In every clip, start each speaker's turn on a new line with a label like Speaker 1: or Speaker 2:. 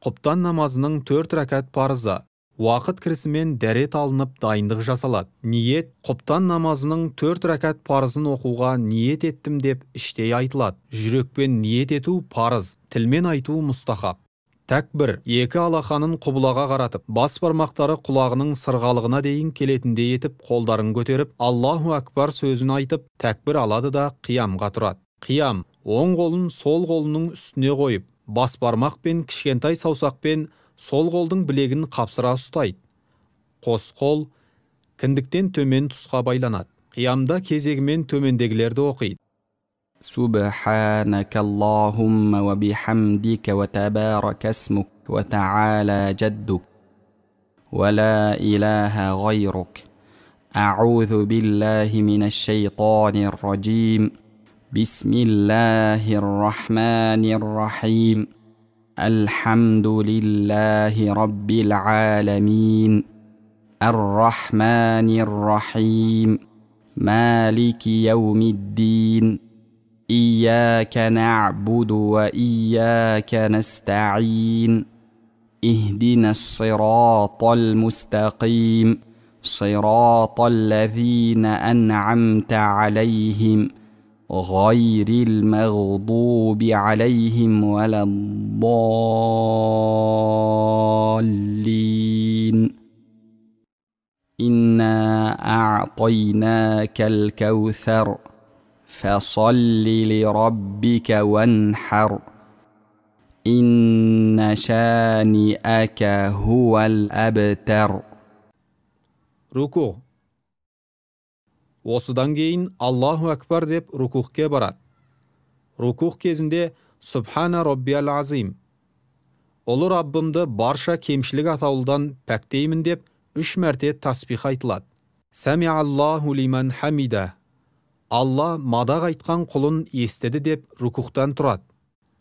Speaker 1: Құптан намазының 4 рәкат парызы. Уақыт кірісімен дәрет алынып дайындық жасалады. Ниет құптан намазының 4 рәкат парызын оқуға ниет еттім деп іштей айтылады. Жүрекпен ниет ету парыз, тілмен айту мұстахаб. Тәкбір, екі алақанын құбылаға қаратып, бас бармақтары құлағының сырғалығына дейін келетіндей етіп, қолдарын көтеріп, Аллаху Акбар сөзін айтып, тәкбір алады да қиямға тұрады. Қиям, оң қолын сол қолының үстіне қойып, бас бармақ пен кішкентай саусақпен сол қолдың білегін қапсыра ұстайды. Қос қол кіндіктен төмен тұсқа байланады. Қиямда кезегімен төмендегілерді оқиды.
Speaker 2: سبحانك اللهم وبحمدك وتبارك اسمك وتعالى جدك ولا إله غيرك أعوذ بالله من الشيطان الرجيم بسم الله الرحمن الرحيم الحمد لله رب العالمين الرحمن الرحيم مالك يوم الدين إياك نعبد وإياك نستعين اهدنا الصراط المستقيم صراط الذين أنعمت عليهم غير المغضوب عليهم ولا الضالين إنا أعطيناك الكوثر فصل لربك وانحر إن شانئك هو الأبتر.
Speaker 1: Руку. Осыдан кейін Аллаху Акбар деп рукухке барады. Рукух кезінде Субхана Роббиял Азим. Ұлы Раббымды барша кемшілік атаулыдан пәктеймін деп 3 мәрте таспих айтылады. Сәми Аллаху лиман хамида. Алла мадақ айтқан құлын естеді деп рукухтан тұрады.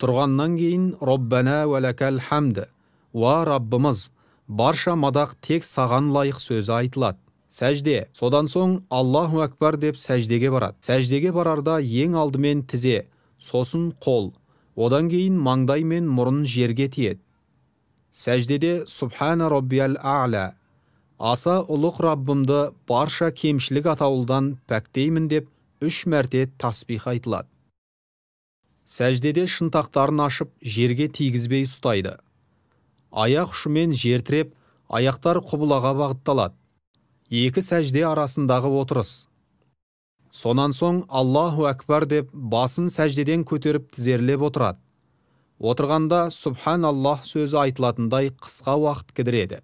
Speaker 1: Тұрғаннан кейін Роббана вәләкәл хамды. Уа Раббымыз, барша мадақ тек саған лайық сөзі айтылады. Сәжде, содан соң Аллаху Акбар деп сәждеге барады. Сәждеге барарда ең алдымен тізе, сосын қол, одан кейін маңдай мен мұрын жерге тиеді. Сәждеде Субхана Роббиял А'ля. Аса ұлық Раббымды барша кемшілік атаулыдан пәктеймін деп 3 мәрте таспих айтылады. Сәждеде шынтақтарын ашып, жерге тигізбей ұстайды. Аяқ ұшымен жер тіреп, аяқтар құбылаға бағытталады. 2 сәжде арасындағы отырыс. Сонан соң Аллаху Акбар деп басын сәждеден көтеріп тізерлеп отырады. Отырғанда Субханаллах сөзі айтылатындай қысқа уақыт кідіреді.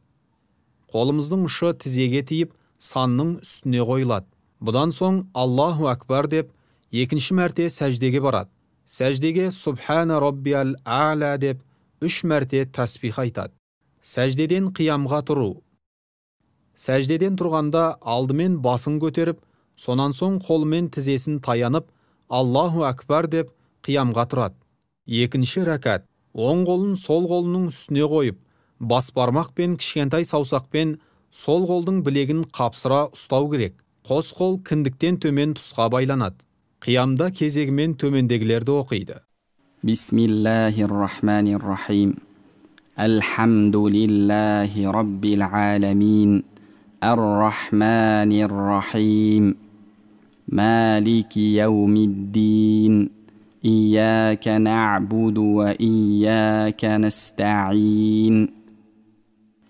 Speaker 1: Қолымыздың ұшы тізеге тиіп, санның үстіне қойылады. Бұдан соң Аллаху Акбар деп 2-ші мәрте сәждеге барады. Сәждеге Субхана Роббиял А'ля деп 3 мәрте таспих айтады. Сәждеден қиямға тұру. Сәждеден тұрғанда алдымен басын көтеріп, сонан соң қолымен тізесін таянып, Аллаху Акбар деп қиямға тұрады. 2-ші рәкат. Оң қолын сол қолының үстіне қойып, бас бармақ пен кішкентай саусақпен сол қолдың білегін қапсыра ұстау керек. Қос қол кіндіктен төмен тұсқа байланады. Қиямда кезегімен төмендегілерді оқиды.
Speaker 2: Бисмиллахир-рахманир-рахим. Алхамдулиллахи раббил аламин. Ар-рахманир-рахим. Малики яумиддин. Ияка на'буду ва ияка наста'ин.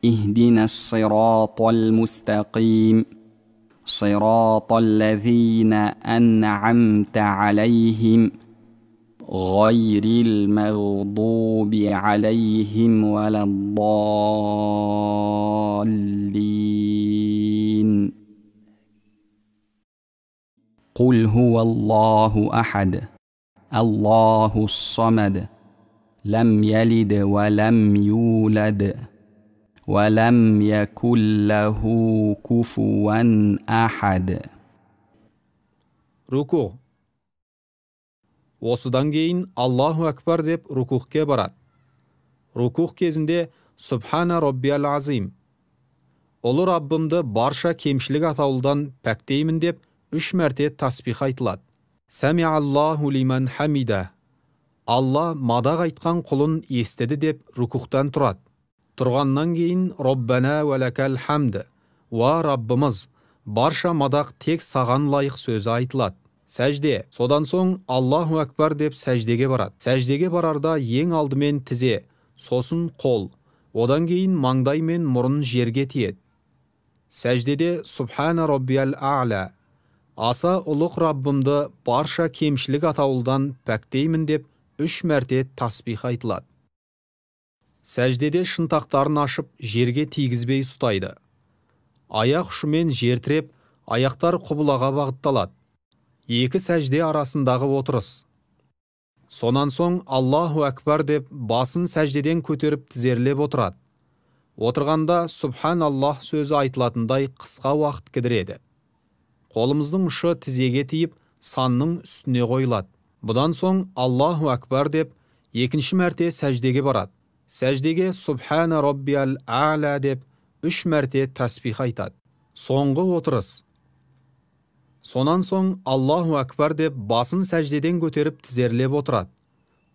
Speaker 2: Ихдина ас-сиратал мустақим. صراط الذين أنعمت عليهم غير المغضوب عليهم ولا الضالين قل هو الله أحد الله الصمد لم يلد ولم يولد ولم يكن له كفوا أحد.
Speaker 1: Руку. Осыдан кейін Аллаху Акбар деп рукухке барады. Рукух кезінде Субхана Роббиял Азим. Ұлы Раббымды барша кемшілік атаулыдан пәктеймін деп 3 мәрте таспих айтылады. Сәми Аллаху лиман хамида. Алла мадақ айтқан құлын естеді деп рукухтан тұрады. Тұрғаннан кейін Роббана вәләкәл хамд, уа Раббымыз, барша мадақ тек саған лайық сөзі айтылады. Сәжде, содан соң Аллаху әкбар деп сәждеге барады. Сәждеге барарда ең алдымен тізе, сосын қол, одан кейін маңдай мен мұрын жерге тиеді. Сәждеде Субхана Роббиял А'ля, аса ұлық Раббымды барша кемшілік атаулыдан пәктеймін деп 3 мәрте тасбих айтылады. Сәждеде шынтақтарын ашып жерге тигізбей ұстайды. Аяқ ұшымен жер тіреп, аяқтар құбылаға бағытталады. 2 сәжде арасындағы отырыс. Сонан соң Аллаху әкбар деп басын сәждеден көтеріп тізерлеп отырады. Отырғанда Субханаллах сөзі айтылатындай қысқа уақыт кідіреді. Қолымыздың ұшы тізеге тиіп, санның үстіне қойылады. Бұдан соң Аллаху әкбар деп 2 мәрте сәждеге барады. Сәждеге Субхана Роббиял А'ля деп 3 мәрте тәсбих айтады. Соңғы отырыс. Сонан соң Аллаху әкбар деп басын сәждеден көтеріп тізерлеп отырады.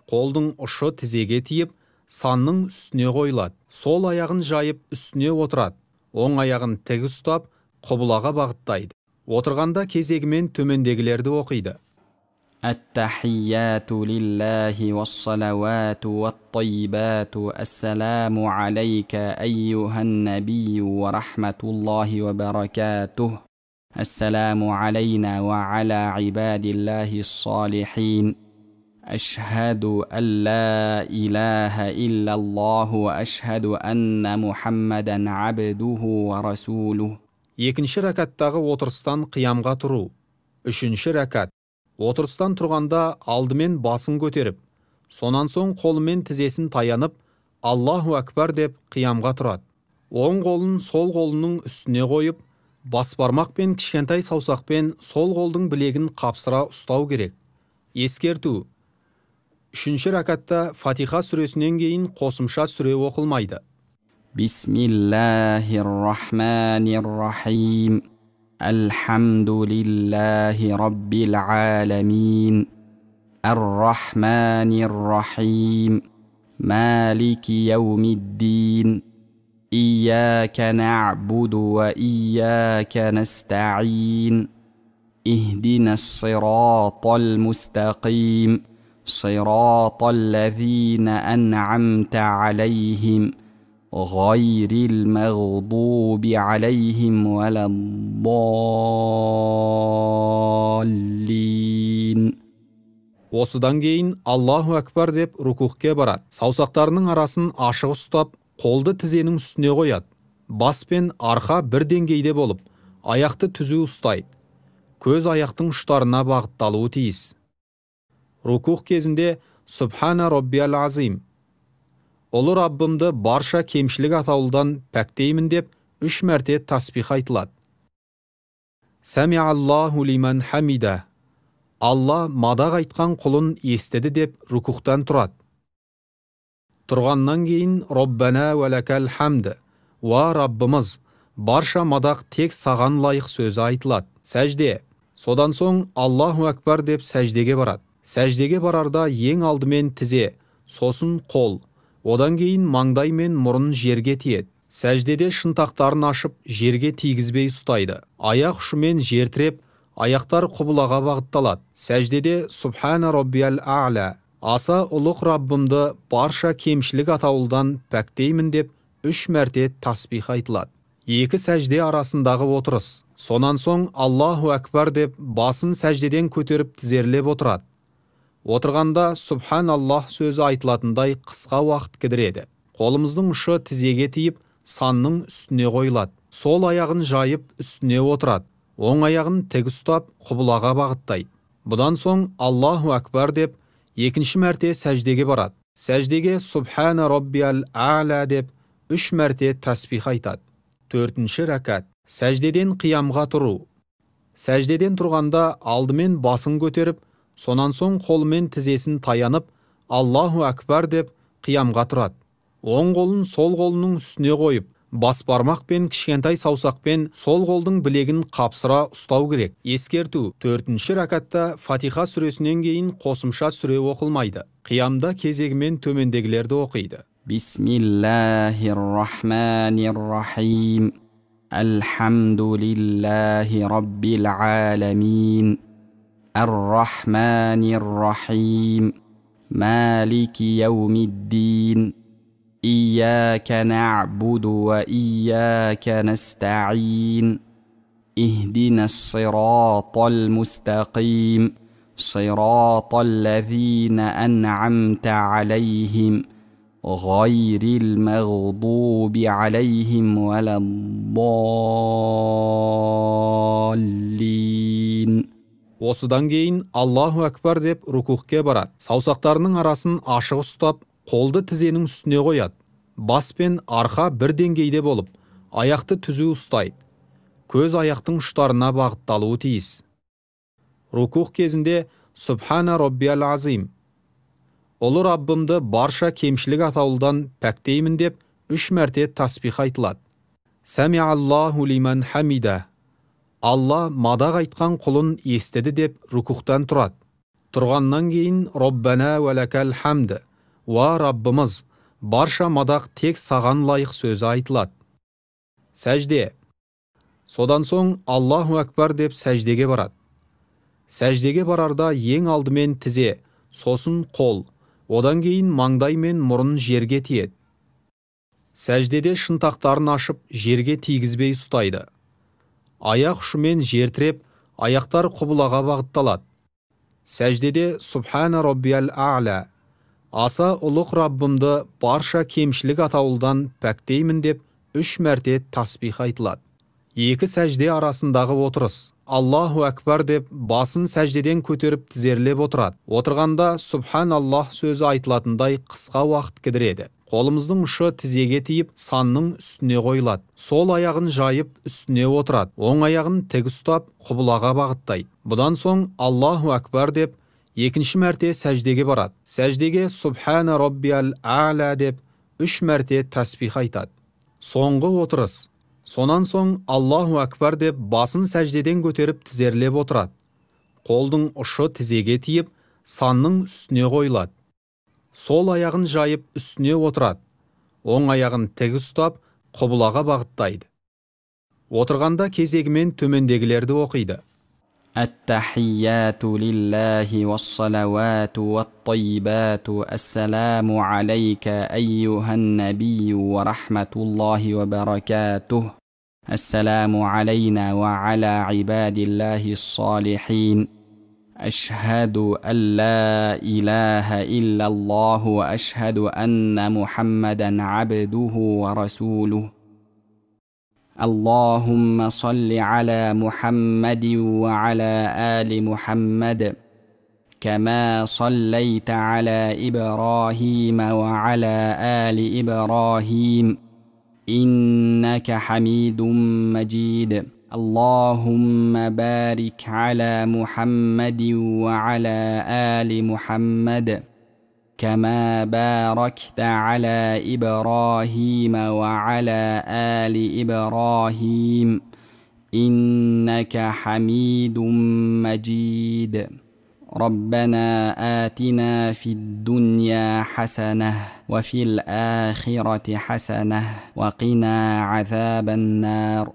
Speaker 1: Қолдың ұшы тізеге тиіп, санның үстіне қойылады. Сол аяғын жайып үстіне отырады. Оң аяғын тік ұстап, құбылаға бағыттайды. Отырғанда кезегімен төмендегілерді оқиды.
Speaker 2: التحيات لله والصلوات والطيبات السلام عليك أيها النبي ورحمة الله وبركاته السلام علينا وعلى عباد الله الصالحين أشهد أن لا إله إلا الله وأشهد أن محمدا عبده ورسوله.
Speaker 1: 2 рәкаттағы отырыстан қиямға тұру. 3 рәкат. Отырыстан тұрғанда алдымен басын көтеріп, сонан соң қолымен тізесін таянып, Аллаху әкбар деп қиямға тұрады. Оң қолын сол қолының үстіне қойып, бас бармақ пен кішкентай саусақпен сол қолдың білегін қапсыра ұстау керек. Ескерту. 3 рәкатта Фатиха сүресінен кейін қосымша сүре оқылмайды.
Speaker 2: Бисмиллахир-рахманир-рахим. الحمد لله رب العالمين الرحمن الرحيم مالك يوم الدين إياك نعبد وإياك نستعين اهدنا الصراط المستقيم صراط الذين أنعمت عليهم غير المغضوب عليهم ولا الضالين.
Speaker 1: Осыдан кейін Аллаху әкбар деп рукухке барады. Саусақтарының арасын ашық ұстап, қолды тізенің үстіне қояды. Бас пен арқа бір деңгейде болып, аяқты түзу ұстайды. Көз аяқтың ұштарына бағытталуы тиіс. Рукух кезінде Субхана Роббиял Азим, Ұлы Раббымды барша кемшілік атаулыдан пәктеймін деп 3 мәрте тасбих айтылады. Сәми Аллаху лиман хамида. Алла мадақ айтқан құлын естеді деп рукухтан тұрады. Тұрғаннан кейін Роббана вәләкәл хамд, уа Раббымыз, барша мадақ тек саған лайық сөзі айтылады. Сәжде. Содан соң Аллаху әкбар деп сәждеге барады. Сәждеге барарда ең алдымен тізе, сосын қол, одан кейін маңдай мен мұрын жерге тиеді. Сәждеде шынтақтарын ашып жерге тигізбей ұстайды. Аяқ ұшымен жер тіреп, аяқтар құбылаға бағытталады. Сәждеде Субхана Роббиял А'ля, аса ұлық Раббымды барша кемшілік атаулыдан пәктеймін деп 3 мәрте тасбих айтылады. 2 сәжде арасындағы отырыс. Сонан соң Аллаху әкбар деп басын сәждеден көтеріп тізерлеп отырады. Отырғанда Субханаллах сөзі айтылатындай қысқа уақыт кідіреді. Қолымыздың ұшы тізеге тиіп, санның үстіне қойылады. Сол аяғын жайып үстіне отырады. Оң аяғын тік ұстап, құбылаға бағыттайды. Бұдан соң Аллаху әкбар деп 2 мәрте сәждеге барады. Сәждеге Субхана Роббиял А'ля деп 3 мәрте тәсбих айтады. 4 рәкат. Сәждеден қиямға тұру. Сәждеден тұрғанда алдымен басын көтеріп, сонан соң қолымен тізесін таянып, Аллаху әкбар деп қиямға тұрады. Оң қолын сол қолының үстіне қойып, бас бармақ пен кішкентай саусақпен сол қолдың білегін қапсыра ұстау керек. Ескерту: 4-ші ракатта Фатиха сүресінен кейін қосымша сүре оқылмайды. Қиямда кезегімен төмендегілерді оқиды.
Speaker 2: Бисмиллахир-рахманир-рахим. Алхамдулиллахи раббил аламин. Ар-рахманир-рахим. Малики яумиддин. إياك نعبد وإياك نستعين اهدنا الصراط المستقيم صراط الذين أنعمت عليهم غير المغضوب عليهم ولا الضالين.
Speaker 1: Осыдан кейін Аллаху Акбар деп рукухке барады. Саусақтарының арасын ашық ұстап, қолды тізенің үстіне қояды. Бас пен арқа бір деңгейде болып, аяқты түзу ұстайды. Көз аяқтың ұштарына бағытталуы тиіс. Рукух кезінде Субхана Роббиял Азим, Ұлы Раббымды барша кемшілік атаулыдан пәктеймін деп 3 мәрте тасбих айтылады. Сами Аллаху лиман хамида, Алла мадақ айтқан құлын естіді деп рукухтан тұрады. Тұрғаннан кейін Роббана вәләкәл хамды, Уа Раббымыз, барша мадақ тек саған лайық сөзі айтылады. Сәжде. Содан соң Аллаху Акбар деп сәждеге барады. Сәждеге барарда ең алдымен тізе, сосын қол, одан кейін маңдай мен мұрын жерге тиеді. Сәждеде шынтақтарын ашып, жерге тигізбей ұстайды. Аяқ ұшымен жер тіреп, аяқтар құбылаға бағытталады. Сәждеде Субхана Роббиял а'ля, аса ұлық Раббымды барша кемшілік атаулыдан пәктеймін деп 3 мәрте тасбих айтылады. 2 сәжде арасындағы отырыс. Аллаху Акбар деп басын сәждеден көтеріп тізерлеп отырады. Отырғанда Субханаллах сөзі айтылатындай қысқа уақыт кідіреді. Қолымыздың ұшы тізеге тиіп, санның үстіне қойылады. Сол аяғын жайып үстіне отырады. Оң аяғын тік ұстап, құбылаға бағыттайды. Бұдан соң Аллаху Акбар деп 2-ші мәрте сәждеге барады. Сәждеге Субхана Роббиял а'ля деп 3 мәрте тасбих айтады. Соңғы отырыс. Сонан соң Аллаху Акбар деп басын сәждеден көтеріп тізерлеп отырады. Қолдың ұшы тізеге тиіп, санның үстіне қойылады. Сол аяғын жайып үстіне отырады. Оң аяғын тік ұстап, құбылаға бағыттайды. Отырғанда кезегімен төмендегілерді оқиды.
Speaker 2: التحيات لله والصلوات والطيبات السلام عليك أيها النبي ورحمة الله وبركاته السلام علينا وعلى عباد الله الصالحين أشهد أن لا إله إلا الله وأشهد أن محمدا عبده ورسوله اللهم صل على محمد وعلى آل محمد كما صليت على إبراهيم وعلى آل إبراهيم إنك حميد مجيد اللهم بارك على محمد وعلى آل محمد كما باركت على إبراهيم وعلى آل إبراهيم إنك حميد مجيد ربنا آتنا في الدنيا حسنة وفي الآخرة حسنة وقنا عذاب النار.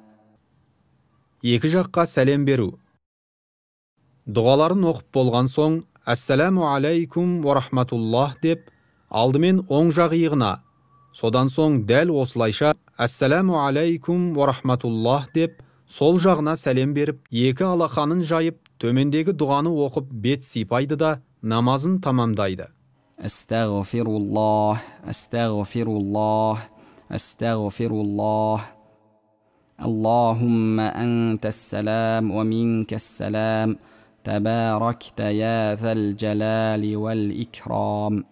Speaker 1: Екі жаққа сәлем беру. Дұғаларын оқып болған соң, Әссәләму алейкум ва рахматуллах деп, алдымен оң жақ иығына, содан соң дәл осылайша Әссәләму алейкум ва рахматуллах деп, сол жағына сәлем беріп, екі алақанын жайып, төмендегі дұғаны оқып бет сипайды да намазын тамамдайды.
Speaker 2: Астағфируллах, астағфируллах, астағфируллах. اللهم أنت السلام ومنك السلام تباركت يا ذا الجلال والإكرام